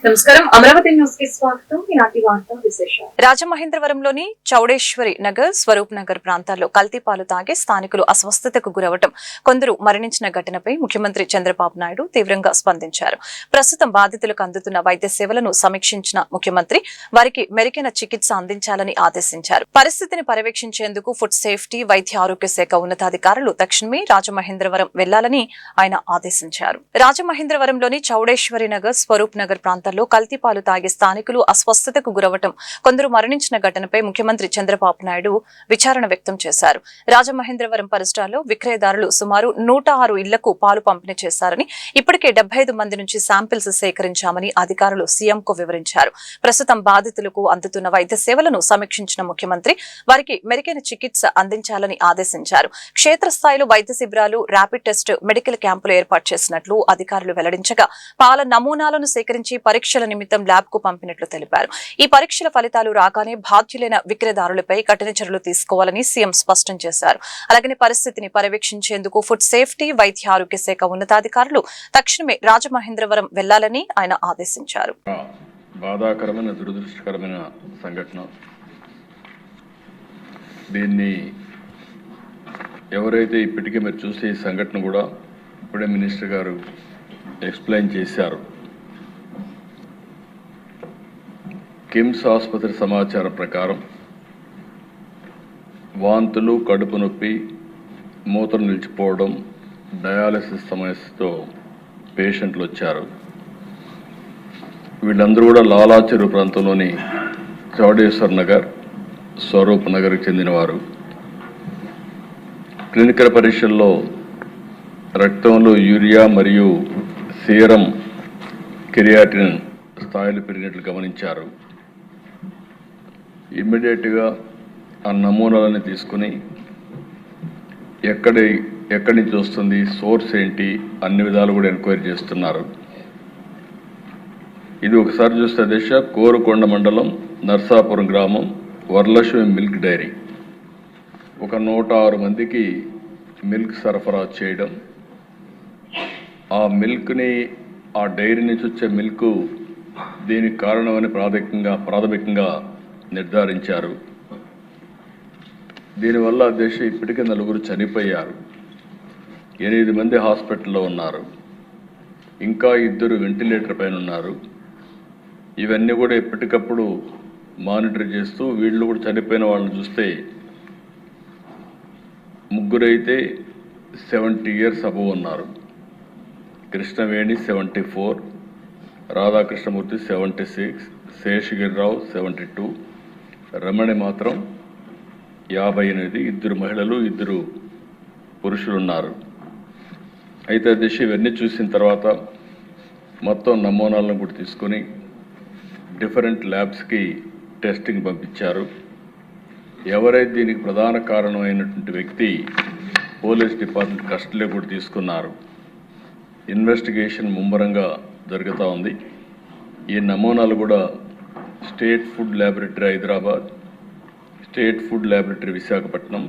నమస్కారం అమరావతి న్యూస్ కి స్వాగతం. ఈనాటి వార్తా విశేషాలు. రాజమహేంద్రవరంలోని చౌడేశ్వరి నగర్, స్వరూప్ నగర్ ప్రాంతాల్లో కల్తీ పాలు తాగి స్థానికులు అస్వస్థతకు గురవటం, కొందరు మరణించిన ఘటనపై ముఖ్యమంత్రి చంద్రబాబు నాయుడు తీవ్రంగా స్పందించారు. ప్రస్తుతం బాధితులకు అందుతున్న వైద్య సేవలను సమీక్షించిన ముఖ్యమంత్రి వారికి మెరుగైన చికిత్స అందించాలని ఆదేశించారు. పరిస్థితిని పర్యవేక్షించేందుకు ఫుడ్ సేఫ్టీ, వైద్య ఆరోగ్య శాఖ ఉన్నతాధికారులు తక్షణమే రాజమహేంద్రవరం వెళ్లాలని ఆయన ఆదేశించారు. రాజమహేంద్రవరంలోని చౌడేశ్వరి నగర్, స్వరూప్ నగర్ ప్రాంతాల్లో కల్తీ పాలు తాగి స్థానికులు అస్వస్థతకు గురవటం, కొందరు మరణించిన ఘటనపై ముఖ్యమంత్రి చంద్రబాబు నాయుడు విచారణ వ్యక్తం చేశారు. రాజమహేంద్రవరం పరిసరాల్లో విక్రయదారులు సుమారు 106 ఇళ్లకు పాలు పంపిణీ చేశారని, ఇప్పటికే 75 మంది నుంచి శాంపిల్స్ సేకరించామని అధికారులు సీఎంకు వివరించారు. ప్రస్తుతం బాధితులకు అందుతున్న వైద్య సేవలను సమీక్షించిన ముఖ్యమంత్రి వారికి మెరుగైన చికిత్స అందించాలని ఆదేశించారు. క్షేత్రస్థాయిలో వైద్య శిబిరాలు, ర్యాపిడ్ టెస్ట్, మెడికల్ క్యాంపులు ఏర్పాటు చేసినట్లు అధికారులు వెల్లడించగా, పాల నమూనాలను సేకరించి పరీక్షల నిమిత్తం ల్యాబ్ కు పంపినట్లు తెలిపారు. ఈ పరీక్షల ఫలితాలు రాగానే బాధ్యులైన విక్రయదారులపై కఠిన చర్యలు తీసుకోవాలని సీఎం స్పష్టం చేశారు. అలాగే పరిస్థితిని పర్యవేక్షించేందుకు ఫుడ్ సేఫ్టీ, వైద్య ఆరోగ్య శాఖ ఉన్నతాధికారులు తక్షణమే రాజమహేంద్రవరం వెళ్లాలని ఆయన ఆదేశించారు. బాధాకరమైన, దురదృష్టకరమైన సంఘటన. దీన్ని ఎవరైతే ఇప్పటికే మీరు చూసే ఈ సంఘటన కూడా ఇప్పుడే మినిస్టర్ గారు ఎక్స్ప్లెయిన్ చేశారు. కిమ్స్ ఆసుపత్రి సమాచారం ప్రకారం వాంతులు, కడుపు నొప్పి, మూత్రం నిలిచిపోవడం, డయాలసిస్ సమస్యతో పేషెంట్లు వచ్చారు. వీళ్ళందరూ కూడా లాలాచెరువు ప్రాంతంలోని చౌడేశ్వర్ నగర్, స్వరూప్ నగర్కి చెందినవారు. క్లినికల్ పరీక్షల్లో రక్తంలో యూరియా మరియు సీరం కెరియాటిన్ స్థాయిలు పెరిగినట్లు గమనించారు. ఇమ్మీడియట్గా ఆ నమూనాలని తీసుకుని ఎక్కడి నుంచి వస్తుంది, సోర్స్ ఏంటి, అన్ని విధాలు కూడా ఎంక్వైరీ చేస్తున్నారు. ఇది ఒకసారి చూస్తే దిశ కోరుకొండ మండలం, నర్సాపురం గ్రామం, వరలక్ష్మి మిల్క్ డైరీ ఒక 106 మందికి మిల్క్ సరఫరా చేయడం, ఆ మిల్క్ని, ఆ డైరీ నుంచి వచ్చే మిల్క్ దీనికి కారణమని ప్రాథమికంగా నిర్ధారించారు. దీనివల్ల దేశ ఇప్పటికే 4 చనిపోయారు, 8 మంది హాస్పిటల్లో ఉన్నారు, ఇంకా 2 వెంటిలేటర్ పైన ఉన్నారు. ఇవన్నీ కూడా ఎప్పటికప్పుడు మానిటర్ చేస్తూ, వీళ్ళు కూడా చనిపోయిన వాళ్ళని చూస్తే 3 అయితే 70 years అబవ్ ఉన్నారు. కృష్ణవేణి 74, రాధాకృష్ణమూర్తి 76, శేషగిరిరావు 72, రమణి మాత్రం 58, 2 మహిళలు 2 పురుషులు ఉన్నారు. అయితే దిశ ఇవన్నీ చూసిన తర్వాత మొత్తం నమూనాలను కూడా తీసుకొని డిఫరెంట్ ల్యాబ్స్కి టెస్టింగ్ పంపించారు. ఎవరైతే దీనికి ప్రధాన కారణమైనటువంటి వ్యక్తి పోలీస్ డిపార్ట్మెంట్ కస్టడీలో కూడా తీసుకున్నారు. ఇన్వెస్టిగేషన్ ముమ్మరంగా జరుగుతూ ఉంది. ఈ నమూనాలు కూడా state food laboratory Hyderabad, state food laboratory Visakhapatnam,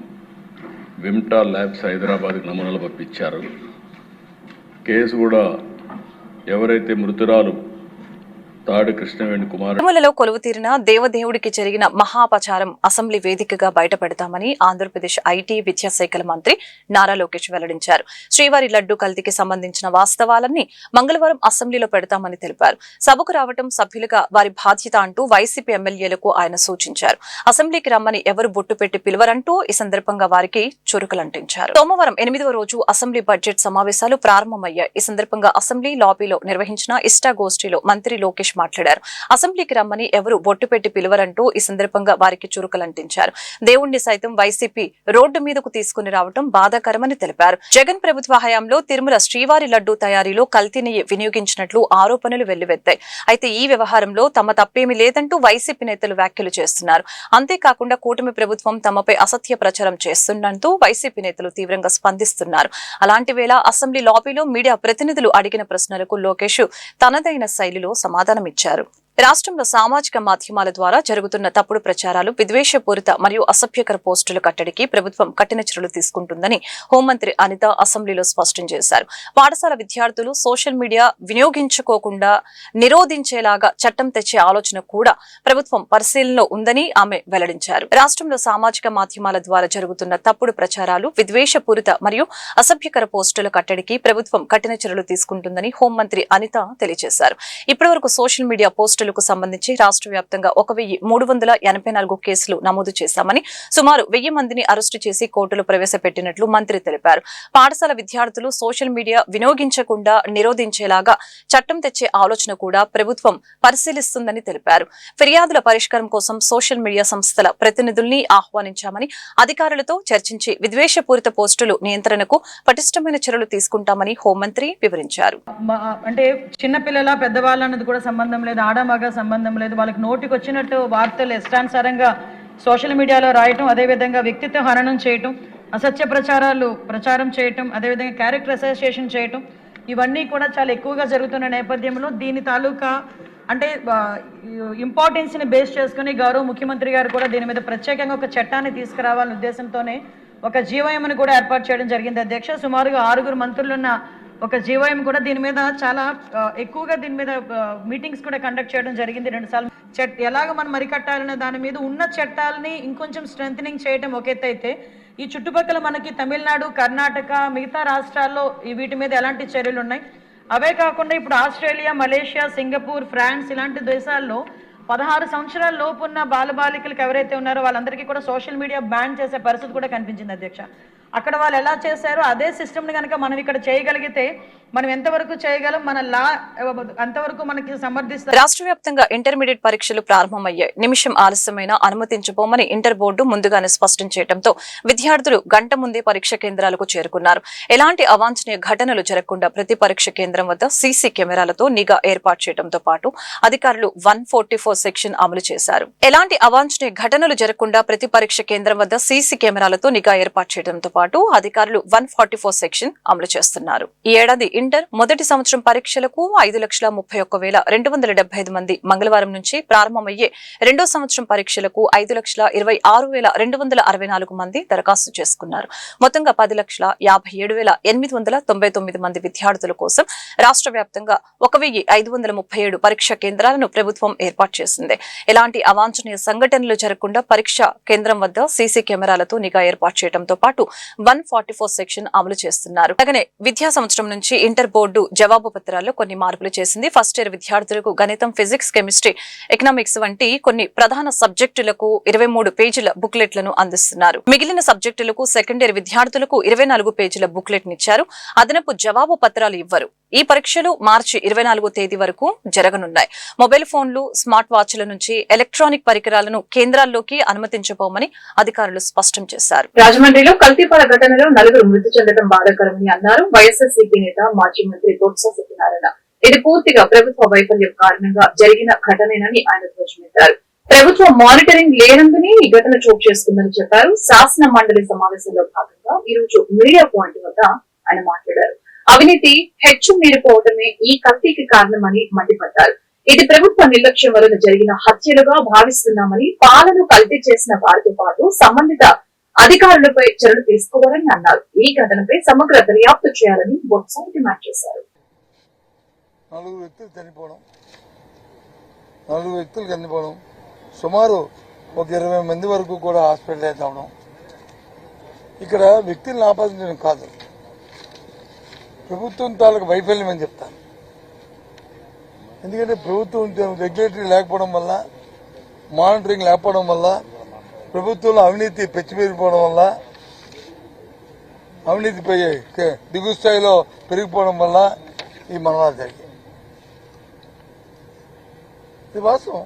Vimta labs హైదరాబాద్కి నమూనాలు పంపించారు. కేసు కూడా ఎవరైతే మృతురాలు తాడు కృష్ణవేణి కుమార్ తిరుమలలో కొలువు తీరిన దేవదేవుడికి జరిగిన మహాపచారం అసెంబ్లీ వేదికగా బయటపెడతామని ఆంధ్రప్రదేశ్ ఐటీ విద్యాశాఖల మంత్రి నారా లోకేష్ వెల్లడించారు. శ్రీవారి లడ్డు కల్తీకి సంబంధించిన వాస్తవాలన్నీ మంగళవారం అసెంబ్లీలో పెడతామని తెలిపారు. సభకు రావడం సభ్యులుగా వారి బాధ్యత అంటూ వైసీపీ ఎమ్మెల్యేలకు ఆయన సూచించారు. అసెంబ్లీకి రమ్మని ఎవరు బొట్టు పెట్టి పిలువరంటూ ఈ సందర్భంగా వారికి చురుకులంటించారు. సోమవారం 8వ రోజు అసెంబ్లీ బడ్జెట్ సమావేశాలు ప్రారంభమయ్యాయి. ఈ సందర్భంగా అసెంబ్లీ లాబీలో నిర్వహించిన ఇష్టాగోష్ఠిలో మంత్రి లోకేష్ మాట్లాడారు. అసెంబ్లీకి రమ్మని ఎవరు బొట్టు పెట్టి పిలువరంటూ ఈ సందర్భంగా వారికి చురుకలంటించారు. దేవుణ్ణి సైతం వైసీపీ రోడ్డు మీదకు తీసుకుని రావడం బాధాకరమని తెలిపారు. జగన్ ప్రభుత్వ హయాంలో తిరుమల శ్రీవారి లడ్డు తయారీలో కల్తీని వినియోగించినట్లు ఆరోపణలు వెల్లువెత్తాయి. అయితే ఈ వ్యవహారంలో తమ తప్పేమీ లేదంటూ వైసీపీ నేతలు వ్యాఖ్యలు చేస్తున్నారు. అంతేకాకుండా కూటమి ప్రభుత్వం తమపై అసత్య ప్రచారం చేస్తున్నంటూ వైసీపీ నేతలు తీవ్రంగా స్పందిస్తున్నారు. అలాంటి వేళ అసెంబ్లీ లాబీలో మీడియా ప్రతినిధులు అడిగిన ప్రశ్నలకు లోకేష్ తనదైన శైలిలో సమాధానం ఇచ్చారు. రాష్ట్రంలో సామాజిక మాధ్యమాల ద్వారా జరుగుతున్న తప్పుడు ప్రచారాలు, విద్వేషపూరిత మరియు అసభ్యకర పోస్టుల కట్టడికి ప్రభుత్వం కఠిన చర్యలు తీసుకుంటుందని హోంమంత్రి అనిత అసెంబ్లీలో స్పష్టం చేశారు. పాఠశాల విద్యార్థులు సోషల్ మీడియా వినియోగించుకోకుండా నిరోధించేలాగా చట్టం తెచ్చే ఆలోచన కూడా ప్రభుత్వం పరిశీలనలో ఉందని ఆమె వెల్లడించారు. రాష్ట్రంలో సామాజిక మాధ్యమాల ద్వారా జరుగుతున్న తప్పుడు ప్రచారాలు, విద్వేషపూరిత మరియు అసభ్యకర పోస్టుల కట్టడికి ప్రభుత్వం కఠిన చర్యలు తీసుకుంటుందని హోంమంత్రి అనిత తెలియజేశారు. ఇప్పటివరకు సోషల్ మీడియా పోస్టులకు సంబంధించి రాష్ట్ర వ్యాప్తంగా 1384 కేసులు నమోదు చేశామని, సుమారు 1000 మందిని అరెస్టు చేసి కోర్టులో ప్రవేశపెట్టినట్లు మంత్రి తెలిపారు. పాఠశాల విద్యార్థులు సోషల్ మీడియా వినియోగించకుండా నిరోధించేలాగా చట్టం తెచ్చే ఆలోచన కూడా ప్రభుత్వం పరిశీలిస్తుందని తెలిపారు. ఫిర్యాదుల పరిష్కారం కోసం సోషల్ మీడియా సంస్థల ప్రతినిధుల్ని ఆహ్వానించామని, అధికారులతో చర్చించి విద్వేషపూరిత పోస్టులు నియంత్రణకు పటిష్టమైన చర్యలు తీసుకుంటామని హోంమంత్రి వివరించారు. అంటే చిన్నపిల్లల పెద్దవాళ్ళ అన్నది కూడా సంబంధం లేదు, ఆడమగ సంబంధం లేదు. వాళ్ళకి నోటికి వచ్చినట్టు వార్తలు ఇష్టానుసారంగా సోషల్ మీడియాలో రాయటం, అదేవిధంగా వ్యక్తిత్వ హననం చేయటం, అసత్య ప్రచారం చేయటం, అదేవిధంగా క్యారెక్టర్ అసోసియేషన్ చేయటం, ఇవన్నీ కూడా చాలా ఎక్కువగా జరుగుతున్న నేపథ్యంలో దీని తాలూకా అంటే ఇంపార్టెన్స్ని బేస్ చేసుకుని గౌరవ ముఖ్యమంత్రి గారు కూడా దీని మీద ప్రత్యేకంగా ఒక చట్టాన్ని తీసుకురావాలనే ఉద్దేశంతోనే ఒక జీవోఎంను కూడా ఏర్పాటు చేయడం జరిగింది అధ్యక్ష. సుమారుగా 6 మంత్రులున్న ఒక జీవోఎం కూడా దీని మీద చాలా ఎక్కువగా దీని మీద మీటింగ్స్ కూడా కండక్ట్ చేయడం జరిగింది 2 సార్లు. ఎలాగ మనం మరికట్టాలనే దాని మీద ఉన్న చట్టాలని ఇంకొంచెం స్ట్రెంథనింగ్ చేయడం ఒక ఎత్తు అయితే, ఈ చుట్టుపక్కల మనకి తమిళనాడు, కర్ణాటక, మిగతా రాష్ట్రాల్లో వీటి మీద ఎలాంటి చర్యలు ఉన్నాయి, అవే కాకుండా ఇప్పుడు ఆస్ట్రేలియా, మలేషియా, సింగపూర్, ఫ్రాన్స్ ఇలాంటి దేశాల్లో 16 సంవత్సరాల లోపు ఉన్న బాలబాలికలకు ఎవరైతే ఉన్నారో వాళ్ళందరికీ కూడా సోషల్ మీడియా బ్యాన్ చేసే పరిస్థితి కూడా కనిపించింది అధ్యక్ష. అక్కడ వాళ్ళు ఎలా చేశారో అదే సిస్టమ్ని కనుక మనం ఇక్కడ చేయగలిగితే మనం ఎంతవరకు చేయగలం, మన లా అంతవరకు మనకి సమర్థిస్తారు. రాష్ట్ర వ్యాప్తంగా ఇంటర్మీడియట్ పరీక్షలు ప్రారంభమయ్యాయి. నిమిషం ఆలస్యమైన అనుమతించబోమని ఇంటర్ బోర్డు ముందుగానే స్పష్టం చేయడంతో విద్యార్థులు గంట ముందే పరీక్ష కేంద్రాలకు చేరుకున్నారు. ఎలాంటి అవాంఛనీయ ఘటనలు జరగకుండా ప్రతి పరీక్ష కేంద్రం వద్ద సీసీ కెమెరాలతో నిఘా ఏర్పాటు చేయడంతో పాటు అధికారులు 144 సెక్షన్ అమలు చేశారు. ఎలాంటి అవాంఛనీయ ఘటనలు జరగకుండా ప్రతి పరీక్ష కేంద్రం వద్ద సీసీ కెమెరాలతో నిఘా ఏర్పాటు చేయడంతో పాటు అధికారులు 144 సెక్షన్ అమలు చేస్తున్నారు. ఈ ఏడాది ఇంటర్ మొదటి సంవత్సరం పరీక్షలకు 5,31,275 మంది మంగళవారం నుంచి ప్రారంభమయ్యే రెండో సంవత్సరం పరీక్షలకు 5,26,264 మంది దరఖాస్తు చేసుకున్నారు. మొత్తంగా 10,57,899 మంది విద్యార్థుల కోసం రాష్ట్ర వ్యాప్తంగా 1,537 పరీక్షా కేంద్రాలను ప్రభుత్వం ఏర్పాటు చేసింది. ఎలాంటి అవాంఛనీయ సంఘటనలు జరగకుండా పరీక్ష కేంద్రం వద్ద సీసీ కెమెరాలతో నిఘా ఏర్పాటు చేయడంతో పాటు 144 సెక్షన్ అమలు చేస్తున్నారు. అలాగే విద్యా సంవత్సరం నుంచి ఇంటర్ బోర్డు జవాబు పత్రాల్లో కొన్ని మార్పులు చేసింది. ఫస్ట్ ఇయర్ విద్యార్థులకు గణితం, ఫిజిక్స్, కెమిస్ట్రీ, ఎకనామిక్స్ వంటి కొన్ని ప్రధాన సబ్జెక్టులకు 23 పేజీల బుక్లెట్లను అందిస్తున్నారు. మిగిలిన సబ్జెక్టులకు సెకండ్ ఇయర్ విద్యార్థులకు 24 పేజీల బుక్లెట్ నిచ్చారు. అదనపు జవాబు పత్రాలు ఇవ్వరు. ఈ పరీక్షలు మార్చి 24వ తేదీ వరకు జరగనున్నాయి. మొబైల్ ఫోన్లు, స్మార్ట్ వాచ్ల నుంచి ఎలక్ట్రానిక్ పరికరాలను కేంద్రాల్లోకి అనుమతించబోమని అధికారులు స్పష్టం చేశారు. రాజమండ్రిలో కల్తీపాల ఘటనలో 4 మృతి చెందడం బాధాకరమని అన్నారు వైఎస్ఆర్సీపీ నేత మాజీ మంత్రి బొత్స సత్యనారాయణ. ఇది పూర్తిగా ప్రభుత్వ వైఫల్యం కారణంగా జరిగిన ఘటనేనని ఆయన ధ్వజమెత్తారు. ప్రభుత్వ మానిటరింగ్ లేనందునే ఈ ఘటన చోటు చేసుకుందని చెప్పారు. శాసన మండలి సమావేశంలో భాగంగా ఈ రోజు మీడియా పాయింట్ వద్ద ఆయన మాట్లాడారు. అవినీతి హెచ్చు మీరిపోవటమే ఈ కల్తీకి కారణమని మండిపడ్డారు. ఇది ప్రభుత్వ నిర్లక్ష్యం వలన జరిగిన హత్యలుగా భావిస్తున్నామని, పాలను కల్తీ చేసిన వారితో పాటు సంబంధిత అధికారులపై చర్యలు తీసుకోవాలని అన్నారు. ఈ ఘటనపై సమగ్ర దర్యాప్తు చేయాలని బొత్స డిమాండ్ చేశారు. 4 వ్యక్తులు చనిపోవడం, సుమారు ఒక 20 మంది వరకు కూడా హాస్పిటలైజ్ అవడం. ఇక్కడ వ్యక్తులను ఆపాదించడం కాదు, ప్రభుత్వం తాలూకు వైఫల్యం అని చెప్తాను. ఎందుకంటే ప్రభుత్వం రెగ్యులేటరీ లేకపోవడం వల్ల, మానిటరింగ్ లేకపోవడం వల్ల, ప్రభుత్వంలో అవినీతి పెచ్చిపెరిగిపోవడం వల్ల, అవినీతిపై దిగువ స్థాయిలో పెరిగిపోవడం వల్ల ఈ మరణాలు జరిగాయి. ఇది వాస్తవం.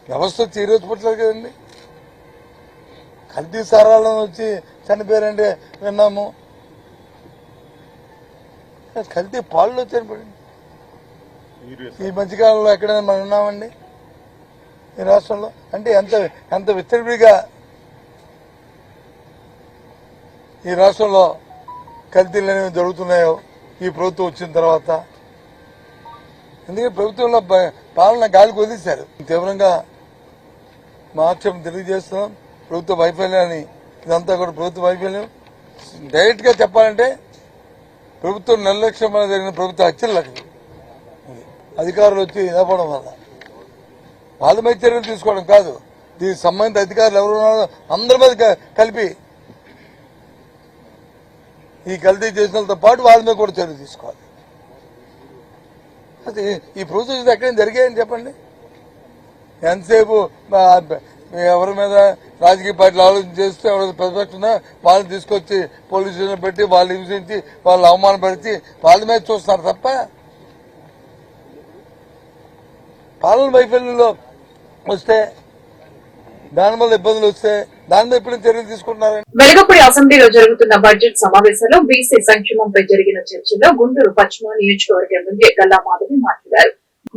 వ్యవస్థ ఈరోజు పట్టలేదు కదండి. కల్తీ సారాలను వచ్చి చనిపోయారంటే విన్నాము, కల్తీ పాలలో చనిపోయింది. ఈ మధ్యకాలంలో ఎక్కడైనా మనం ఉన్నామండి ఈ రాష్ట్రంలో? అంటే ఎంత విచ్చలవిడిగా ఈ రాష్ట్రంలో కల్తీలు అనేవి జరుగుతున్నాయో ఈ ప్రభుత్వం వచ్చిన తర్వాత. ఎందుకంటే ప్రభుత్వంలో పాలన గాలికి వదిలేశారు. తీవ్రంగా మా ఆక్షేపం తెలియజేస్తున్నాం. ప్రభుత్వ వైఫల్యాన్ని, ఇదంతా కూడా ప్రభుత్వ వైఫల్యం. డైరెక్ట్ గా చెప్పాలంటే ప్రభుత్వం నిర్లక్ష్యం వల్ల జరిగిన ప్రభుత్వ హత్యల లక్ష్యం. అధికారులు వచ్చి నిలబడడం వల్ల వాళ్ళ మీద చర్యలు తీసుకోవడం కాదు, దీనికి సంబంధిత అధికారులు ఎవరు ఉన్నారో అందరి మీద కలిపి ఈ కల్తీ చేసిన వాళ్ళతో పాటు వాళ్ళ మీద కూడా చర్యలు తీసుకోవాలి. ఈ ప్రొసీజర్ ఎక్కడైనా జరిగాయని చెప్పండి. ఎంతసేపు ఎవరి మీద రాజకీయ పార్టీలు ఆలోచన చేస్తే ఎవరైనా ప్రతిపక్షంగా వాళ్ళని తీసుకొచ్చి పోలీస్ స్టేషన్ పెట్టి వాళ్ళు హింసించి వాళ్ళు అవమానపరిచి వాళ్ళ మీద చూస్తున్నారు తప్ప పాలన వైఫల్యంలో వస్తే దానివల్ల ఇబ్బందులు వస్తే దాని మీద ఎప్పుడు చర్యలు తీసుకుంటున్నారు. వెలగపూడి అసెంబ్లీలో జరుగుతున్న బడ్జెట్ సమావేశంలో బీసీ సంక్షేమంపై జరిగిన చర్చలో గుంటూరు పశ్చిమ నియోజకవర్గ ఎమ్మెల్యే గల్లా మాధవి మాట్లాడారు.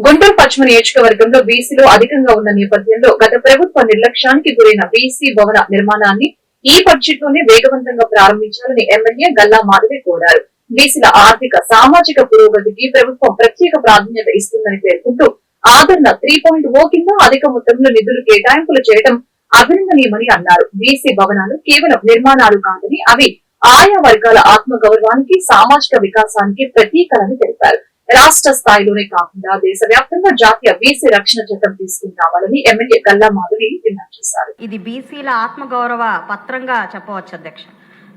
గుంటూరు పశ్చిమ నియోజకవర్గంలో బీసీలు అధికంగా ఉన్న నేపథ్యంలో గత ప్రభుత్వ నిర్లక్ష్యానికి గురైన బీసీ భవన నిర్మాణాన్ని ఈ బడ్జెట్ లోనే వేగవంతంగా ప్రారంభించాలని ఎమ్మెల్యే గల్లా మాధవి కోరారు. బీసీల ఆర్థిక సామాజిక పురోగతికి ప్రభుత్వం ప్రత్యేక ప్రాధాన్యత ఇస్తుందని పేర్కొంటూ ఆదరణ 3.0 కింద అధిక మొత్తంలో నిధులు కేటాయింపులు చేయడం అభినందనీయమని అన్నారు. బీసీ భవనాలు కేవలం నిర్మాణాలు కాదని అవి ఆయా వర్గాల ఆత్మగౌరవానికి, సామాజిక వికాసానికి ప్రతీకలని తెలిపారు. రాష్ట్ర స్థాయిలోనే కాకుండా దేశవ్యాప్తంగా జాతీయ బీసీ రక్షణ చట్టం తీసుకురావాలని ఎమ్మెల్యే గల్లా మాధవి డిమాండ్ చేశారు. ఇది బీసీల ఆత్మగౌరవ పత్రంగా చెప్పవచ్చు అధ్యక్ష.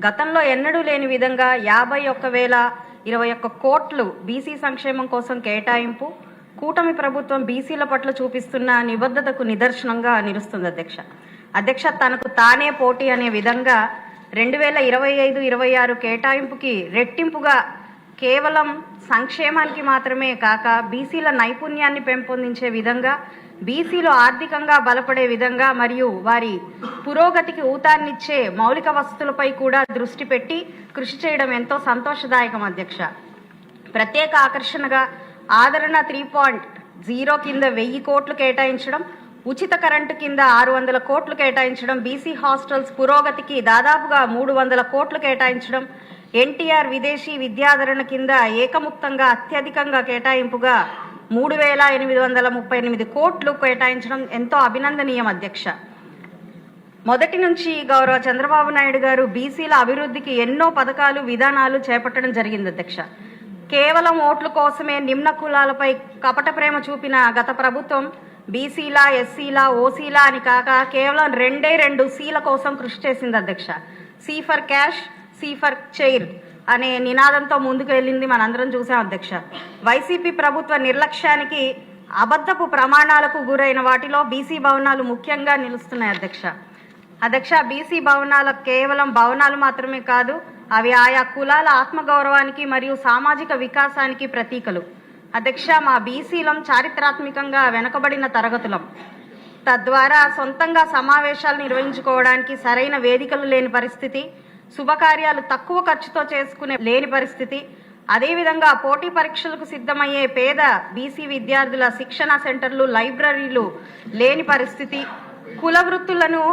గతంలో ఎన్నడూ లేని విధంగా 51,021 కోట్లు బీసీ సంక్షేమం కోసం కేటాయింపు కూటమి ప్రభుత్వం బీసీల పట్ల చూపిస్తున్న నిబద్ధతకు నిదర్శనంగా నిలుస్తుంది అధ్యక్ష. తనకు తానే పోటీ అనే విధంగా 2025-26 కేటాయింపుకి రెట్టింపుగా కేవలం సంక్షేమానికి మాత్రమే కాక బీసీల నైపుణ్యాన్ని పెంపొందించే విధంగా, బీసీలు ఆర్థికంగా బలపడే విధంగా మరియు వారి పురోగతికి ఊతాన్నిచ్చే మౌలిక వసతులపై కూడా దృష్టి పెట్టి కృషి చేయడం ఎంతో సంతోషదాయకం అధ్యక్ష. ప్రత్యేక ఆకర్షణగా ఆదరణ 3.0 కింద 1000 కోట్లు కేటాయించడం, ఉచిత కరెంటు కింద 600 కోట్లు కేటాయించడం, బీసీ హాస్టల్స్ పురోగతికి దాదాపుగా 300 కోట్లు కేటాయించడం, ఎన్టీఆర్ విదేశీ విద్యాధరణ కింద ఏకముక్తంగా అత్యధికంగా కేటాయింపుగా 3,838 కోట్లు కేటాయించడం ఎంతో అభినందనీయం అధ్యక్ష. మొదటి నుంచి గౌరవ చంద్రబాబు నాయుడు గారు బీసీల అభివృద్ధికి ఎన్నో పథకాలు, విధానాలు చేపట్టడం జరిగింది అధ్యక్ష. కేవలం ఓట్ల కోసమే నిమ్న కులాలపై కపట ప్రేమ చూపిన గత ప్రభుత్వం బీసీల, ఎస్సీల, ఓసీల అని కాక కేవలం 2 సీల కోసం కృషి చేసింది అధ్యక్ష. C for cash, C for chair అనే నినాదంతో ముందుకు వెళ్ళింది మనందరం చూసాం అధ్యక్ష. వైసీపీ ప్రభుత్వ నిర్లక్ష్యానికి, అబద్ధపు ప్రమాణాలకు గురైన వాటిలో బీసీ భవనాలు ముఖ్యంగా నిలుస్తున్నాయి అధ్యక్ష. బీసీ భవనాలు కేవలం భవనాలు మాత్రమే కాదు, అవి ఆయా కులాల ఆత్మగౌరవానికి మరియు సామాజిక వికాసానికి ప్రతీకలు అధ్యక్ష. మా బీసీలం చారిత్రాత్మకంగా వెనుకబడిన తరగతులం. తద్వారా సొంతంగా సమావేశాలు నిర్వహించుకోవడానికి సరైన వేదికలు లేని పరిస్థితి, శుభకార్యాలు తక్కువ ఖర్చుతో చేసుకునే లేని పరిస్థితి, అదేవిధంగా పోటీ పరీక్షలకు సిద్ధమయ్యే పేద బీసీ విద్యార్థుల శిక్షణ సెంటర్లు, లైబ్రరీలు లేని పరిస్థితి, కుల వృత్తులను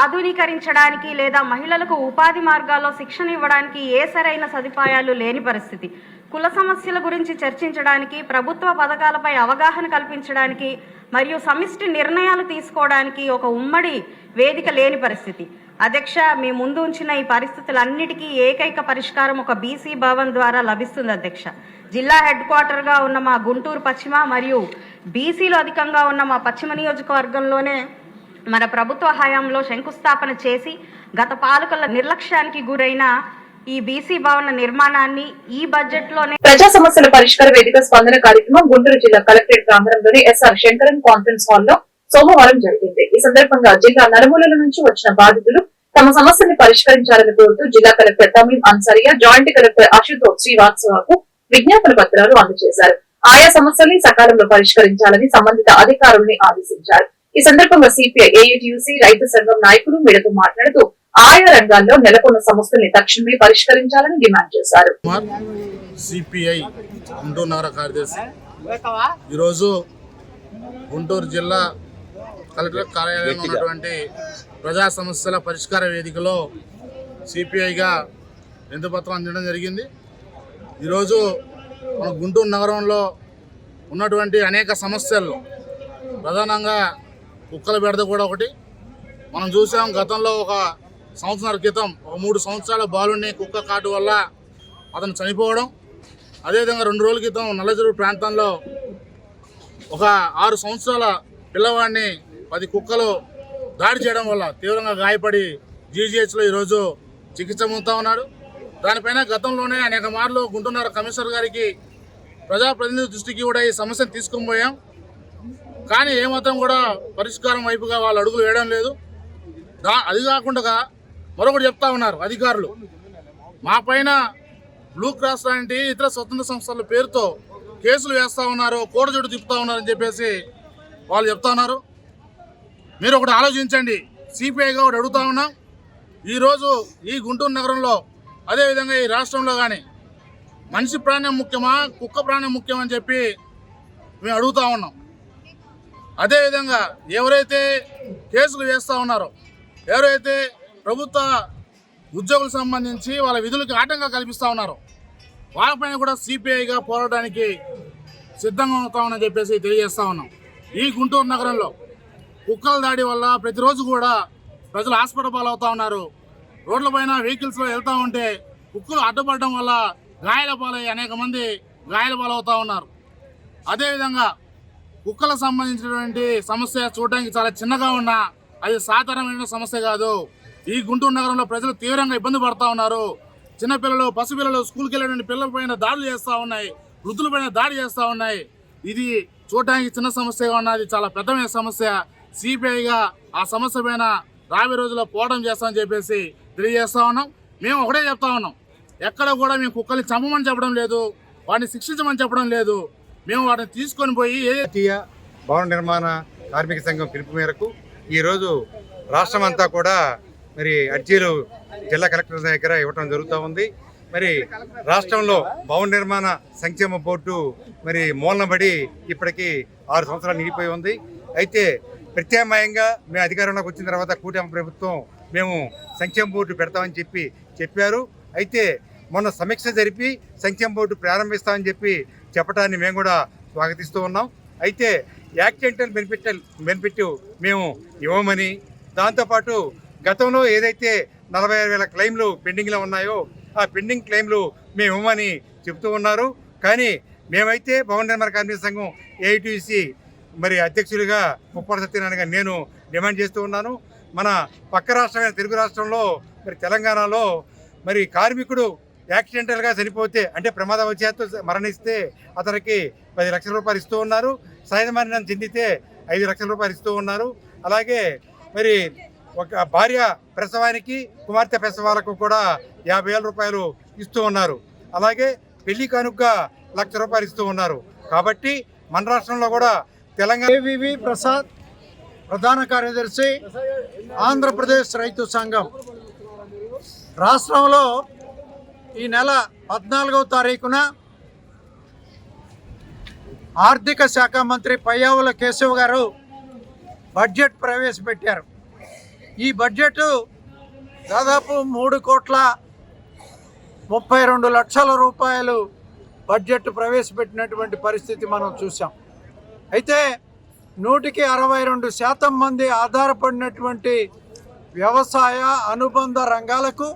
ఆధునీకరించడానికి లేదా మహిళలకు ఉపాధి మార్గాల్లో శిక్షణ ఇవ్వడానికి ఏ సరైన సదుపాయాలు లేని పరిస్థితి, కుల సమస్యల గురించి చర్చించడానికి, ప్రభుత్వ పథకాలపై అవగాహన కల్పించడానికి మరియు సమిష్టి నిర్ణయాలు తీసుకోవడానికి ఒక ఉమ్మడి వేదిక లేని పరిస్థితి అధ్యక్ష. మీ ముందు ఉంచిన ఈ పరిస్థితులన్నిటికీ ఏకైక పరిష్కారం ఒక బీసీ భవన్ ద్వారా లభిస్తుంది అధ్యక్ష. జిల్లా హెడ్ క్వార్టర్గా ఉన్న మా గుంటూరు పశ్చిమ మరియు బీసీలు అధికంగా ఉన్న మా పశ్చిమ నియోజకవర్గంలోనే మన ప్రభుత్వ హయాంలో శంకుస్థాపన చేసి గత పాలకుల నిర్లక్ష్యానికి గురైన ఈ బీసీ భవన నిర్మాణాన్ని ఈ బడ్జెట్ లోనే ప్రజా సమస్యల పరిష్కార వేదిక స్పందన కార్యక్రమం గుంటూరు జిల్లా కలెక్టరేట్ ప్రాంగణంలోని ఎస్ఆర్ శంకరన్ కాన్ఫరెన్స్ హాల్లో సోమవారం జరిగింది. ఈ సందర్భంగా జిల్లా నలుమూలల నుంచి వచ్చిన బాధితులు తమ సమస్యల్ని పరిష్కరించాలని కోరుతూ జిల్లా collector Thameem Ansariya, joint collector Ashutosh శ్రీవాత్సవకు విజ్ఞాపన పత్రాలు అందజేశారు. ఆయా సమస్యల్ని సకాలంలో పరిష్కరించాలని సంబంధిత అధికారుల్ని ఆదేశించారు. ఈ సందర్భంగా సిపిఐ, ఏఐటియుసి, రైతు సంఘం నాయకులు మీడియాతో మాట్లాడుతూ ఆయా రంగాల్లో నెలకొన్న సమస్యల్ని తక్షణమే పరిష్కరించాలని డిమాండ్ చేశారు. సిపిఐ గుంటూరు నగర కార్యదర్శి ఈరోజు గుంటూరు జిల్లా కలెక్టర్ కార్యాలయంలో ఉన్నటువంటి ప్రజా సమస్యల పరిష్కార వేదికలో సిపిఐగా వినతిపత్రం అందించడం జరిగింది. ఈరోజు మన గుంటూరు నగరంలో ఉన్నటువంటి అనేక సమస్యలు, ప్రధానంగా కుక్కల బెడద కూడా ఒకటి. మనం చూసాం గతంలో ఒక సంవత్సరాల క్రితం ఒక 3 సంవత్సరాల బాలుని కుక్క కాటు వల్ల అతను చనిపోవడం. అదేవిధంగా 2 రోజుల క్రితం నల్లజరువు ప్రాంతంలో ఒక 6 సంవత్సరాల పిల్లవాడిని 10 కుక్కలు దాడి చేయడం వల్ల తీవ్రంగా గాయపడి జీజీహెచ్లో ఈరోజు చికిత్స పొందుతూ ఉన్నాడు. దానిపైన గతంలోనే అనేక మార్లు గుంటూరు కమిషనర్ గారికి, ప్రజాప్రతినిధి దృష్టికి కూడా ఈ సమస్యను తీసుకొని పోయాం. కానీ ఏమాత్రం కూడా పరిష్కారం వైపుగా వాళ్ళు అడుగులు వేయడం లేదు. అది కాకుండా మరొకటి చెప్తా ఉన్నారు అధికారులు, మా పైన బ్లూ క్రాస్ లాంటి ఇతర స్వతంత్ర సంస్థల పేరుతో కేసులు వేస్తూ ఉన్నారు, కోడజోడు తిప్పుతూ ఉన్నారని చెప్పేసి వాళ్ళు చెప్తా ఉన్నారు. మీరు ఒకటి ఆలోచించండి. సిపిఐగా ఒకటి అడుగుతా ఉన్నాం. ఈరోజు ఈ గుంటూరు నగరంలో, అదేవిధంగా ఈ రాష్ట్రంలో కానీ మనిషి ప్రాణం ముఖ్యమా, కుక్క ప్రాణం ముఖ్యమని చెప్పి మేము అడుగుతా ఉన్నాం. అదేవిధంగా ఎవరైతే కేసులు వేస్తూ ఉన్నారో, ఎవరైతే ప్రభుత్వ ఉద్యోగులకు సంబంధించి వాళ్ళ విధులకు ఆటంకం కల్పిస్తూ ఉన్నారో, వాళ్ళపైన కూడా సిపిఐగా పోరాటానికి సిద్ధంగా అవుతామని చెప్పేసి తెలియజేస్తా ఉన్నాం. ఈ గుంటూరు నగరంలో కుక్కల దాడి వల్ల ప్రతిరోజు కూడా ప్రజలు హాస్పిటల్ పాలవుతూ ఉన్నారు. రోడ్లపైన వెహికల్స్లో వెళ్తూ ఉంటే కుక్కలు అడ్డుపడడం వల్ల గాయాల పాలై అనేక మంది గాయాల పాలవుతూ ఉన్నారు. అదేవిధంగా కుక్కలకు సంబంధించినటువంటి సమస్య చూడడానికి చాలా చిన్నగా ఉన్నా అది సాధారణమైన సమస్య కాదు. ఈ గుంటూరు నగరంలో ప్రజలు తీవ్రంగా ఇబ్బంది పడుతూ ఉన్నారు. చిన్నపిల్లలు, పసిపిల్లలు, స్కూల్కి వెళ్ళేటువంటి పిల్లల పైన దాడులు చేస్తూ ఉన్నాయి, వృద్ధుల పైన దాడి చేస్తూ ఉన్నాయి. ఇది చూడడానికి చిన్న సమస్యగా ఉన్నది, చాలా పెద్దమైన సమస్య. సిపిఐగా ఆ సమస్య పైన రాబోయే రోజుల్లో పోరాటం చేస్తామని చెప్పేసి తెలియజేస్తా ఉన్నాం. మేము ఒకటే చెప్తా ఉన్నాం, ఎక్కడ కూడా మేము కుక్కల్ని చంపమని చెప్పడం లేదు, వాటిని శిక్షించమని చెప్పడం లేదు. మేము వాటిని తీసుకొని పోయి జాతీయ భవన నిర్మాణ కార్మిక సంఘం పిలుపు మేరకు ఈరోజు రాష్ట్రం అంతా కూడా మరి అర్జీలు జిల్లా కలెక్టర్ దగ్గర ఇవ్వడం జరుగుతూ ఉంది. మరి రాష్ట్రంలో భవన నిర్మాణ సంక్షేమ బోర్డు మరి మూలనబడి ఇప్పటికీ 6 సంవత్సరాలు నిలిపోయి ఉంది. అయితే ప్రత్యామ్నాయంగా మేము అధికారంలోకి వచ్చిన తర్వాత కూటమి ప్రభుత్వం మేము సంక్షేమ బోర్డు పెడతామని చెప్పారు. అయితే మొన్న సమీక్ష జరిపి సంక్షేమ బోర్డు ప్రారంభిస్తామని చెప్పడాన్ని మేము కూడా స్వాగతిస్తూ ఉన్నాం. అయితే యాక్సిడెంటల్ బెనిఫిట్ మేము ఇవ్వమని, దాంతోపాటు గతంలో ఏదైతే 46,000 క్లెయిమ్లు పెండింగ్లో ఉన్నాయో ఆ పెండింగ్ క్లెయిమ్లు మేము ఇవ్వమని చెప్తూ ఉన్నారు. కానీ మేమైతే భవన నిర్మాణ కార్మిక సంఘం ఏఐటీసీ మరి అధ్యక్షులుగా ముప్పవరపు సత్యనారాయణ గారు నేను డిమాండ్ చేస్తూ ఉన్నాను. మన పక్క రాష్ట్రమైన తెలుగు రాష్ట్రంలో మరి తెలంగాణలో మరి కార్మికుడు యాక్సిడెంటల్గా చనిపోతే, అంటే ప్రమాదవశాత్తు మరణిస్తే అతనికి 10 లక్షల రూపాయలు ఇస్తూ ఉన్నారు. సహజ మరణం చెందితే 5 లక్షల రూపాయలు ఇస్తూ ఉన్నారు. అలాగే మరి ఒక భార్య ప్రసవానికి, కుమార్తె ప్రసవాలకు కూడా 50,000 రూపాయలు ఇస్తూ ఉన్నారు. అలాగే పెళ్లి కానుకగా 1,00,000 రూపాయలు ఇస్తూ ఉన్నారు. కాబట్టి మన రాష్ట్రంలో కూడా తెలంగాణ ఏవివి ప్రసాద్, ప్రధాన కార్యదర్శి, ఆంధ్రప్రదేశ్ రైతు సంఘం. రాష్ట్రంలో ఈ నెల 14వ తారీఖున ఆర్థిక శాఖ మంత్రి పయ్యావుల కేశవ్ గారు బడ్జెట్ ప్రవేశపెట్టారు. ఈ బడ్జెట్ దాదాపు 3,32,00,000 రూపాయలు బడ్జెట్ ప్రవేశపెట్టినటువంటి పరిస్థితి మనం చూసాం. అయితే 162% మంది ఆధారపడినటువంటి వ్యవసాయ అనుబంధ రంగాలకు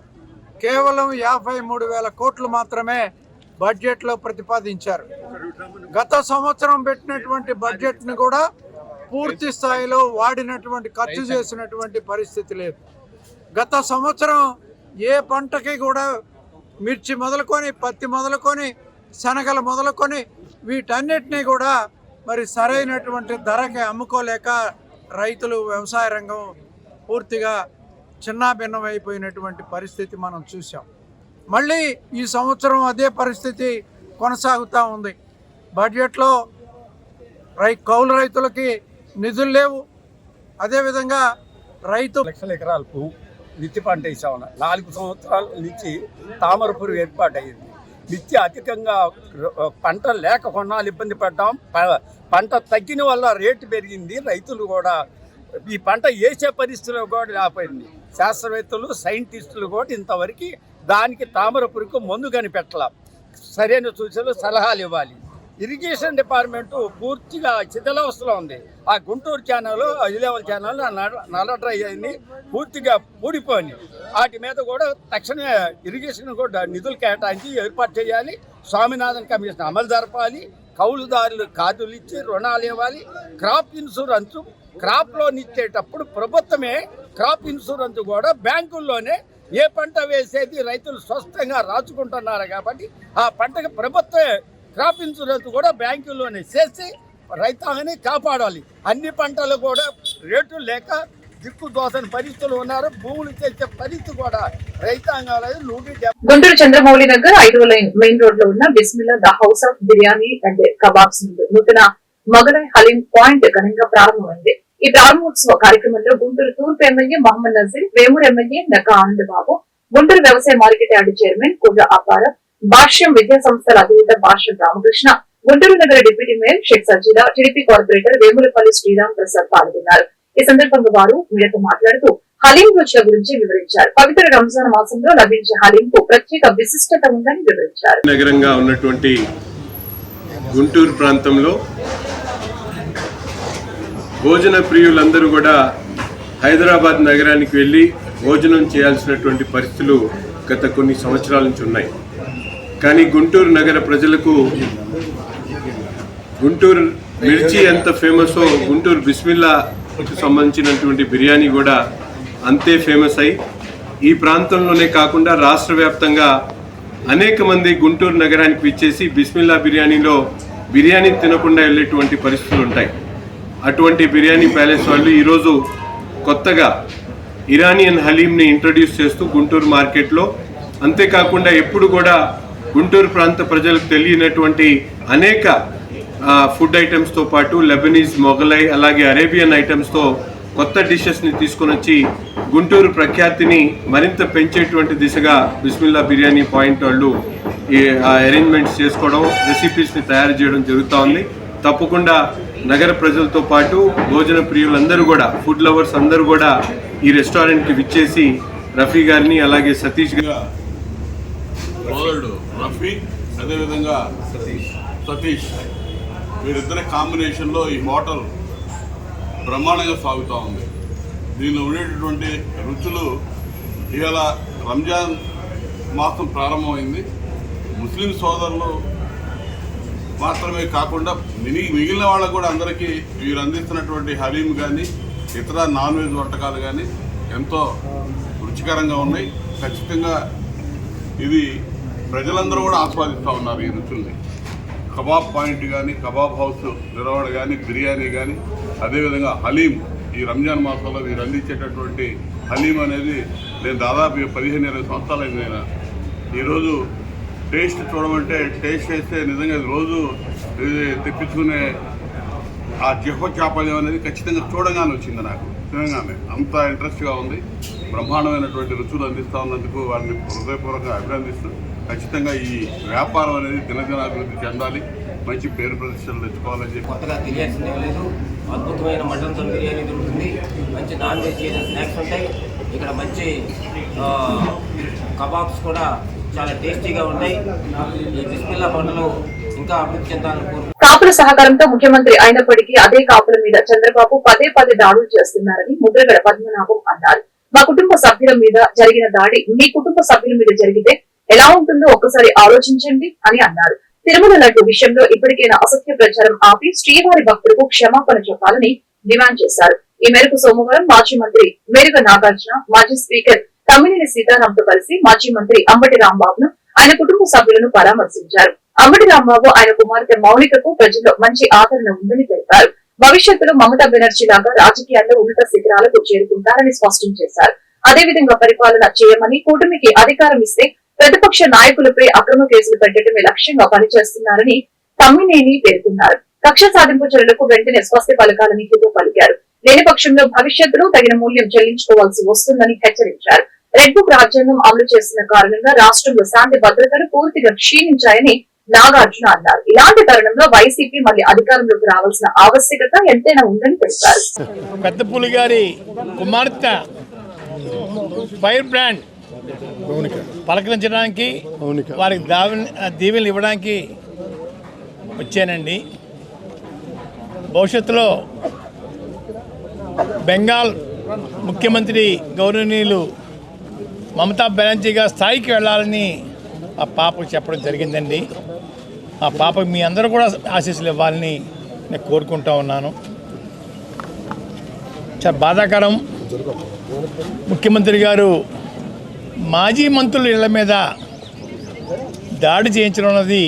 కేవలం 53,000 కోట్లు మాత్రమే బడ్జెట్లో ప్రతిపాదించారు. గత సంవత్సరం పెట్టినటువంటి బడ్జెట్ను కూడా పూర్తి స్థాయిలో వాడినటువంటి, ఖర్చు చేసినటువంటి పరిస్థితి లేదు. గత సంవత్సరం ఏ పంటకి కూడా మిర్చి మొదలుకొని, పత్తి మొదలుకొని, శనగలు మొదలుకొని వీటన్నిటినీ కూడా మరి సరైనటువంటి ధరకి అమ్ముకోలేక రైతులు, వ్యవసాయ రంగం పూర్తిగా చిన్నాభిన్నం అయిపోయినటువంటి పరిస్థితి మనం చూసాం. మళ్ళీ ఈ సంవత్సరం అదే పరిస్థితి కొనసాగుతూ ఉంది. బడ్జెట్లో కౌలు రైతులకి నిధులు లేవు. అదేవిధంగా రైతు 1 లక్షల ఎకరాలకు మిర్చి పంట వేసాము. 4 సంవత్సరాల నుంచి తామర పురుగు ఏర్పాటయ్యింది. మిర్చి అధికంగా పంట లేక కొన్నాళ్ళు ఇబ్బంది పడ్డాం. పంట తగ్గిన వల్ల రేటు పెరిగింది. రైతులు కూడా ఈ పంట వేసే పరిస్థితుల్లో కూడా లేకపోయింది. శాస్త్రవేత్తలు, సైంటిస్టులు కూడా ఇంతవరకు దానికి తామర పురుగుకు మందు కనిపెట్టాల. సరైన సూచనలు, సలహాలు ఇవ్వాలి. ఇరిగేషన్ డిపార్ట్మెంటు పూర్తిగా శిథిలావస్థలో ఉంది. ఆ గుంటూరు ఛానల్, అజిలేవల్ ఛానల్ నల్ల డ్రై అయింది, పూర్తిగా పూడిపోయింది. వాటి మీద కూడా తక్షణమే ఇరిగేషన్ కూడా నిధులు కేటాయించి ఏర్పాటు చేయాలి. స్వామినాథన్ కమిషన్ అమలు జరపాలి. కౌలుదారులు కార్డులు ఇచ్చి రుణాలు ఇవ్వాలి. క్రాప్ ఇన్సూరెన్స్ క్రాప్ లోన్ ఇచ్చేటప్పుడు ప్రభుత్వమే క్రాప్ ఇన్సూరెన్స్ కూడా బ్యాంకుల్లోనే ఏ పంట వేసేది రైతులు స్వస్థంగా రాచుకుంటున్నారు కాబట్టి ఆ పంటకు ప్రభుత్వమే క్రాప్ ఇన్సూరెన్స్ కూడా బ్యాంకుల్లోనే చేసి రైతాంగాన్ని కాపాడాలి. అన్ని పంటలు కూడా రేట్లు లేక దిక్కు దోసని పరిస్థితులు ఉన్నారు. భూములు తెచ్చే పరిస్థితి కూడా రైతాంగాలు గుంటూరు చంద్రమౌళి నగర్ 5వ లైన్ మెయిన్ రోడ్ లో ఉన్న Bismillah the house of biryani and kebabs నుండి నూతన మొగలై హలీం పాయింట్ ఘనంగా ప్రారంభమైంది. ఈ ప్రారంభోత్సవ కార్యక్రమంలో గుంటూరు తూర్పు ఎమ్మెల్యే మహమ్మద్ నజీర్, వేమూరు ఎమ్మెల్యే నక్కా ఆనంద్ బాబు, గుంటూరు వ్యవసాయ మార్కెట్ యార్డు చైర్మన్ కుర్ర అపార, భాష్యం విద్యా సంస్థల అధినేత భాష్యం రామకృష్ణ, గుంటూరు నగర deputy mayor Shaik Sajida, TDP corporator Vemulapalli Sriram Prasad పాల్గొన్నారు. ఈ సందర్భంగా వారు మీడియాతో మాట్లాడుతూ హలీం రుచుల గురించి వివరించారు. పవిత్ర రంజాన్ మాసంలో లభించే హలీం కు ప్రత్యేక విశిష్టత ఉందని వివరించారు. నగరంగా ఉన్నటువంటి గుంటూరు ప్రాంతంలో భోజన ప్రియులందరూ కూడా హైదరాబాద్ నగరానికి వెళ్ళి భోజనం చేయాల్సినటువంటి పరిస్థితులు గత కొన్ని సంవత్సరాల నుంచి ఉన్నాయి. కానీ గుంటూరు నగర ప్రజలకు గుంటూరు మిర్చి ఎంత ఫేమసో గుంటూరు బిస్మిల్లాకు సంబంధించినటువంటి బిర్యానీ కూడా అంతే ఫేమస్ అయి ఈ ప్రాంతంలోనే కాకుండా రాష్ట్ర వ్యాప్తంగా అనేక మంది గుంటూరు నగరానికి విచ్చేసి బిస్మిల్లా బిర్యానీలో బిర్యానీ తినకుండా వెళ్ళేటువంటి పరిస్థితులు ఉంటాయి. అటువంటి బిర్యానీ ప్యాలెస్ వాళ్ళు ఈరోజు కొత్తగా ఇరానియన్ హలీంని ఇంట్రడ్యూస్ చేస్తూ గుంటూరు మార్కెట్లో, అంతేకాకుండా ఎప్పుడు కూడా గుంటూరు ప్రాంత ప్రజలకు తెలియనటువంటి అనేక ఫుడ్ ఐటమ్స్తో పాటు లెబనీస్, మొగలై, అలాగే అరేబియన్ ఐటమ్స్తో కొత్త డిషెస్ని తీసుకొని వచ్చి గుంటూరు ప్రఖ్యాతిని మరింత పెంచేటువంటి దిశగా బిస్మిల్లా బిర్యానీ పాయింట్ వాళ్ళు ఈ అరేంజ్మెంట్స్ చేసుకోవడం, రెసిపీస్ని తయారు చేయడం జరుగుతూ ఉంది. తప్పకుండా నగర ప్రజలతో పాటు భోజన ప్రియులందరూ కూడా, ఫుడ్ లవర్స్ అందరూ కూడా ఈ రెస్టారెంట్కి విచ్చేసి రఫీ గారిని అలాగే సతీష్ గారు రఫీ అదేవిధంగా సతీష్ వీరిద్దరి కాంబినేషన్లో ఈ హోటల్ బ్రహ్మాండంగా సాగుతూ ఉంది. దీనిలో ఉండేటటువంటి రుచులు ఇవాళ రంజాన్ మాసం ప్రారంభమైంది. ముస్లిం సోదరులు మాత్రమే కాకుండా మిగిలిన వాళ్ళకు కూడా అందరికీ వీరు అందిస్తున్నటువంటి హలీం కానీ ఇతర నాన్ వెజ్ వంటకాలు కానీ ఎంతో రుచికరంగా ఉన్నాయి. ఖచ్చితంగా ఇది ప్రజలందరూ కూడా ఆస్వాదిస్తూ ఉన్నారు ఈ రుచుల్ని. కబాబ్ పాయింట్ కానీ, కబాబ్ హౌస్ నిర్వహణ కానీ, బిర్యానీ కానీ, అదేవిధంగా హలీం ఈ రంజాన్ మాసంలో వీరు అందించేటటువంటి హలీం అనేది నేను దాదాపు 15-20 సంవత్సరాలైంది. నేను ఈరోజు టేస్ట్ చూడమంటే టేస్ట్ చేస్తే నిజంగా రోజు తెప్పించుకునే ఆ జిహ్వ చాపల్యం అనేది ఖచ్చితంగా చూడగానే వచ్చింది నాకు. తినగానే అంత ఇంట్రెస్ట్గా ఉంది. బ్రహ్మాండమైనటువంటి రుచులు అందిస్తూ ఉన్నందుకు వారిని హృదయపూర్వకంగా అభినందిస్తూ ఖచ్చితంగా ఈ వ్యాపారం అనేది దినదినాభివృద్ధి చెందాలి, మంచి పేరు ప్రతిష్టలు తెచ్చుకోవాలని చెప్పి. కొత్తగా తెలియాల్సిందే లేదు. అద్భుతమైన మటన్ దమ్ బిర్యానీ దొరుకుతుంది, మంచి నాన్ వెజ్ స్నాక్స్ ఉంటాయి. ఇక్కడ మంచి కబాబ్స్ కూడా చాలా టేస్టీగా ఉంటాయి. ఈ బిస్మిల్లా పంటలు ఇంకా అభివృద్ధి చెందాలని కోరుకుంటున్నాను. కాపుల సహకారంతో ముఖ్యమంత్రి అయినప్పటికీ అదే కాపుల మీద చంద్రబాబు పదే దాడులు చేస్తున్నారని ముద్రగడ పద్మనాభం అన్నారు. మా కుటుంబ సభ్యుల మీద జరిగిన దాడి మీ కుటుంబ సభ్యుల మీద జరిగితే ఎలా ఉంటుందో ఒక్కసారి ఆలోచించండి అని అన్నారు. తిరుమల లడ్డు విషయంలో ఇప్పటికైనా అసత్య ప్రచారం ఆపి శ్రీవారి భక్తులకు క్షమాపణ చెప్పాలని డిమాండ్ చేశారు. ఈ మేరకు సోమవారం మాజీ మంత్రి మేరుగ నాగార్జున, మాజీ స్పీకర్ తమ్మినేని సీతారాంతో కలిసి మాజీ మంత్రి అంబటి రాంబాబును, ఆయన కుటుంబ సభ్యులను పరామర్శించారు. అంబటి రాంబాబు ఆయన కుమార్తె మౌనికకు ప్రజల్లో మంచి ఆదరణ ఉందని తెలిపారు. భవిష్యత్తులో మమతా బెనర్జీ లాగా రాజకీయాల్లో ఉన్నత శిఖరాలకు చేరుకుంటారని స్పష్టం చేశారు. అదేవిధంగా పరిపాలన చేయమని, కూటమికి అధికారం ఇస్తే ప్రతిపక్ష నాయకులపై అక్రమ కేసులు పెట్టడమే లక్ష్యంగా పనిచేస్తున్నారని తమ్మినేని పేర్కొన్నారు. కక్ష సాధింపు చర్యలకు వెంటనే స్వస్తి పలకాలని హితో పలికారు. లేని పక్షంలో భవిష్యత్తులో తగిన మూల్యం చెల్లించుకోవాల్సి వస్తుందని హెచ్చరించారు. రెడ్ బుక్ రాజ్యాంగం అమలు చేస్తున్న కారణంగా రాష్ట్రంలో శాంతి భద్రతలు పూర్తిగా క్షీణించాయని నాగార్జున అన్నారు. ఇలాంటి తరుణంలో వైసీపీ మళ్లీ అధికారంలోకి రావాల్సిన ఆవశ్యకత ఎంతైనా ఉందని తెలిపారు. పెద్దపులి గారి కుమార్తె ఫైర్ బ్రాండ్ పలకరించడానికి, వారికి దీవెనలు ఇవ్వడానికి వచ్చానండి. భవిష్యత్తులో బెంగాల్ ముఖ్యమంత్రి గౌరవనీయులు మమతా బెనర్జీ గారి స్థాయికి వెళ్ళాలని ఆ పాపకు చెప్పడం జరిగిందండి. ఆ పాపకు మీ అందరూ కూడా ఆశీస్సులు ఇవ్వాలని నేను కోరుకుంటా ఉన్నాను. చాలా బాధాకరం, ముఖ్యమంత్రి గారు మాజీ మంత్రుల ఇళ్ల మీద దాడి చేయించడం అన్నది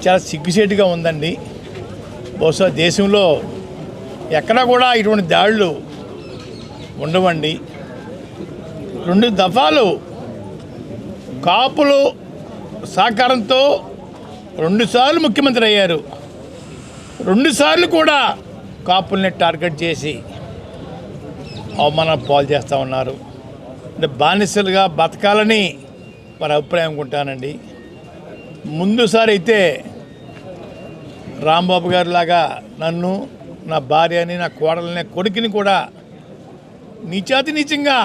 చాలా సిగ్గుసేటుగా ఉందండి. బహుశా దేశంలో ఎక్కడా కూడా ఇటువంటి దాడులు ఉండవండి. 2 దఫాలు కాపులు సహకారంతో 2 సార్లు ముఖ్యమంత్రి అయ్యారు. 2 సార్లు కూడా కాపుల్ని టార్గెట్ చేసి అవమానం పాలు చేస్తూ ఉన్నారు. అంటే బానిసలుగా బతకాలని వారి అభిప్రాయం అనుకుంటానండి. ముందుసారి అయితే రాంబాబు గారి లాగా నన్ను, నా భార్యని, నా కోడలని, కొడుకుని కూడా నీచాతి నీచంగా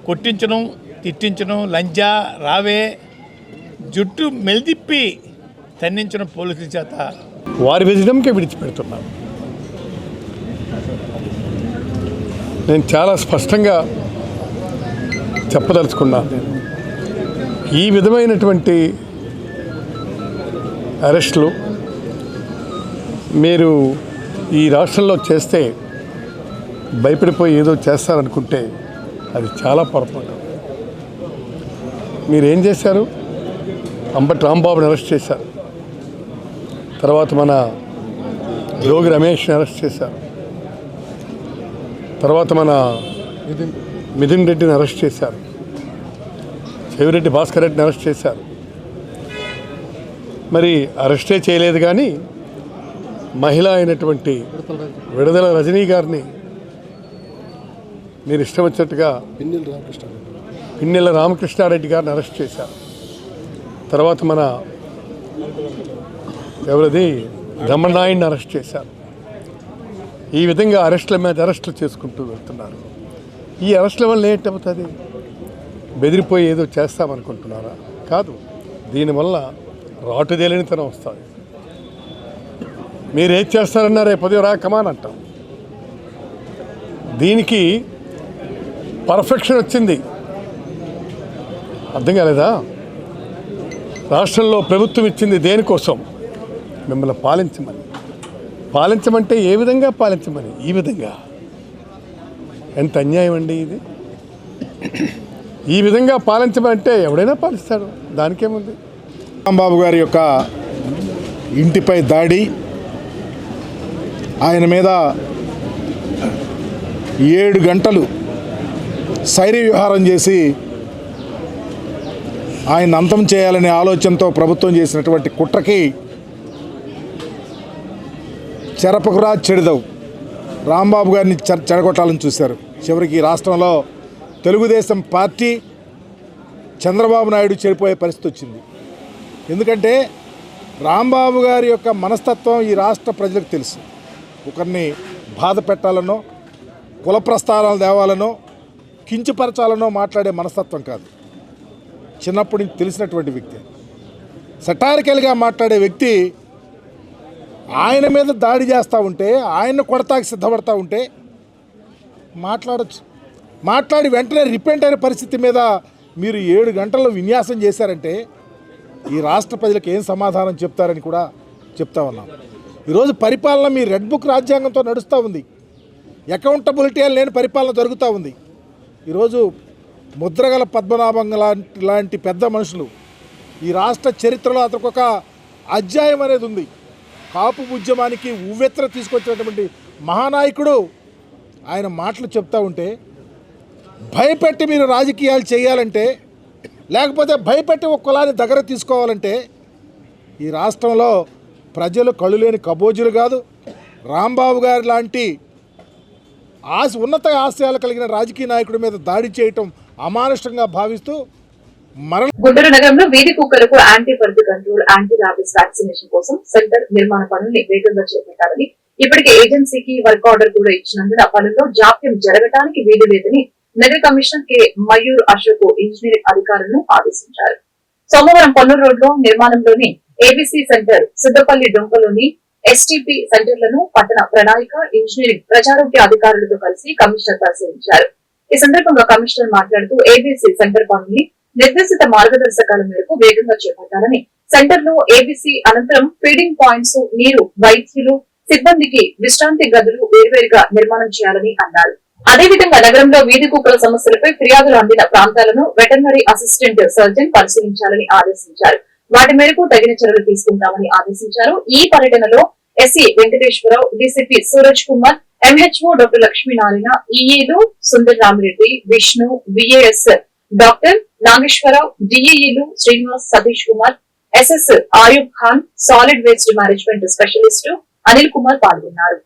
కొట్టించడం, తిట్టించడం, లంజా రావే, జుట్టు మెలిదిప్పి తన్నించడం పోలీసుల చేత వారి విజయంకే విడిచిపెడుతున్నాను. నేను చాలా స్పష్టంగా చెప్పదలుచుకున్నాను, ఈ విధమైనటువంటి అరెస్టులు మీరు ఈ రాష్ట్రంలో చేస్తే భయపడిపోయి ఏదో చేస్తారనుకుంటే అది చాలా పొరపాటు. మీరేం చేశారు? అంబటి రాంబాబుని అరెస్ట్ చేశారు, తర్వాత మన జోగి రమేష్ని అరెస్ట్ చేశారు, తర్వాత మన మిథున్ రెడ్డిని అరెస్ట్ చేశారు, చెవిరెడ్డి భాస్కర్ రెడ్డిని అరెస్ట్ చేశారు. మరి అరెస్టే చేయలేదు కానీ మహిళ అయినటువంటి విడుదల రజనీ గారిని మీరు ఇష్టం వచ్చినట్టుగా పిన్నెల రామకృష్ణారెడ్డి గారిని అరెస్ట్ చేశారు. తర్వాత మన ఎవరిది రమణాయుడిని అరెస్ట్ చేశారు. ఈ విధంగా అరెస్టుల మీద అరెస్టులు చేసుకుంటూ వెళ్తున్నారు. ఈ అరెస్టుల వల్ల ఏంటవుతుంది? బెదిరిపోయి ఏదో చేస్తామనుకుంటున్నారా? కాదు, దీనివల్ల రాటుదేలినితనం వస్తుంది. మీరు ఏది చేస్తారన్నా రేపు ఉదయం రా కమాన్ అంటాం. దీనికి పర్ఫెక్షన్ వచ్చింది, అర్థం కాలేదా? రాష్ట్రంలో ప్రభుత్వం ఇచ్చింది దేనికోసం? మిమ్మల్ని పాలించమని. పాలించమంటే ఏ విధంగా పాలించమని? ఈ విధంగా. ఎంత అన్యాయం అండి ఇది! ఈ విధంగా పాలించమంటే ఎవడైనా పాలిస్తాడు, దానికేముంది? రాంబాబు గారి యొక్క ఇంటిపై దాడి, ఆయన మీద 7 గంటలు శైర్య విహారం చేసి ఆయన అంతం చేయాలనే ఆలోచనతో ప్రభుత్వం చేసినటువంటి కుట్రకి చెరపకురా చెడిదవు రాంబాబు గారిని చెడగొట్టాలని చూశారు. చివరికి రాష్ట్రంలో తెలుగుదేశం పార్టీ, చంద్రబాబు నాయుడు చెడిపోయే పరిస్థితి వచ్చింది. ఎందుకంటే రాంబాబు గారి యొక్క మనస్తత్వం ఈ రాష్ట్ర ప్రజలకు తెలుసు. ఒకరిని బాధ పెట్టాలనో, కుల ప్రస్థానాలు తేవాలనో, కించపరచాలనో మాట్లాడే మనస్తత్వం కాదు. చిన్నప్పటి నుంచి తెలిసినటువంటి వ్యక్తి, సటారికల్గా మాట్లాడే వ్యక్తి. ఆయన మీద దాడి చేస్తూ ఉంటే, ఆయన్ని కొడతాకి సిద్ధపడతా ఉంటే మాట్లాడచ్చు. మాట్లాడి వెంటనే రిపెంట్ అయిన పరిస్థితి మీద మీరు 7 గంటల్లో విన్యాసం చేశారంటే ఈ రాష్ట్ర ప్రజలకు ఏం సమాధానం చెప్తారని కూడా చెప్తా ఉన్నాం. ఈరోజు పరిపాలన మీ రెడ్ బుక్ రాజ్యాంగంతో నడుస్తూ ఉంది. అకౌంటబిలిటీ లేని పరిపాలన జరుగుతూ ఉంది. ఈరోజు ముద్రగల పద్మనాభం లాంటి పెద్ద మనుషులు ఈ రాష్ట్ర చరిత్రలో అతనికి ఒక అధ్యాయం అనేది ఉంది. కాపు ఉద్యమానికి ఉవ్వెత్ర తీసుకొచ్చినటువంటి మహానాయకుడు ఆయన మాటలు చెప్తా ఉంటే, భయపెట్టి మీరు రాజకీయాలు చేయాలంటే, లేకపోతే భయపెట్టి ఒక కులాన్ని దగ్గర తీసుకోవాలంటే ఈ రాష్ట్రంలో ప్రజలు కళ్ళు లేని కబోజులు కాదు. రాంబాబు గారి లాంటి ఉన్నత ఆశయాలు కలిగిన రాజకీయ నాయకుడి మీద దాడి చేయటం అమానుషంగా భావిస్తూ గుంటూరు నగరంలో వీధి కుక్కలకు anti birth control, anti rabies vaccination కోసం సెంటర్ నిర్మాణ పనుల్ని వేగంగా చేపట్టాలని, ఇప్పటికే ఏజెన్సీకి వర్క్ ఆర్డర్ కూడా ఇచ్చినందున పనుల్లో జాప్యం జరగడానికి వీలు లేదని నగర commissioner K Mayur Ashok engineering అధికారులను ఆదేశించారు. సోమవారం పొన్నూరు రోడ్లో నిర్మాణంలోని ఏబీసీ సెంటర్, సిద్దపల్లి డొంకలోని ఎస్టీపీ సెంటర్లను పట్టణ ప్రణాళిక, ఇంజనీరింగ్, ప్రజారోగ్య అధికారులతో కలిసి కమిషనర్ పరిశీలించారు. ఈ సందర్భంగా కమిషనర్ మాట్లాడుతూ ఏబీసీ సెంటర్ పనుల్ని నిర్దేశిత మార్గదర్శకాల మేరకు వేగంగా చేపట్టాలని, సెంటర్ లో ఏబీసీ అనంతరం ఫీడింగ్ పాయింట్స్, నీరు, వైద్యులు, సిబ్బందికి విశ్రాంతి గదులు వేర్వేరుగా నిర్మాణం చేయాలని అన్నారు. అదేవిధంగా నగరంలో వీధి కుక్కల సమస్యలపై ఫిర్యాదులు అందిన ప్రాంతాలను వెటర్నరీ అసిస్టెంట్ సర్జన్ పరిశీలించాలని ఆదేశించారు. వాటి మేరకు తగిన చర్యలు తీసుకుంటామని ఆదేశించారు. ఈ పర్యటనలో SC Venkateswararao, DCP Suraj Kumar, MHO doctor Lakshminarayana, ఈఈలు సుందర్ రామిరెడ్డి, విష్ణు, విఏఎస్ డాక్టర్ నాగేశ్వరరావు, డిఈఈలు Srinivas, Satish Kumar, SS Ayub Khan, solid waste management specialist Anil Kumar పాల్గొన్నారు.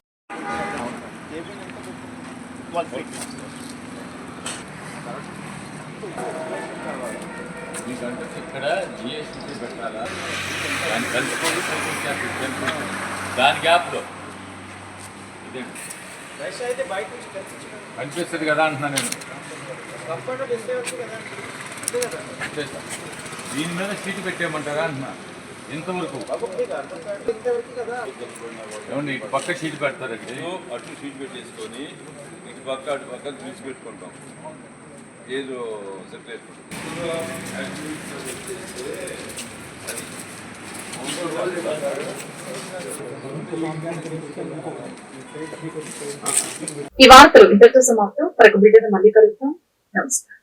ఇక్కడ జిఎస్టీ పెట్టాలా, దాన్ని కలుపుకొని దాని గ్యాప్లో కనిపిస్తుంది కదా అంటున్నా నేను. దీని మీద సీటు పెట్టేయమంటారా అంటున్నా. ఇంతవరకు ఏమండి ఇటు పక్క సీటు పెడతారండి, అటు సీటు పెట్టేసుకొని ఇటు పక్క అటు పక్క తీసి పెట్టుకుంటాం. ఏదో సెపరేట్ ఈ వార్తలు ఇంతటితో సమాప్తం. మరొక బిడ్డను మళ్ళీ కలుద్దాం. నమస్కారం.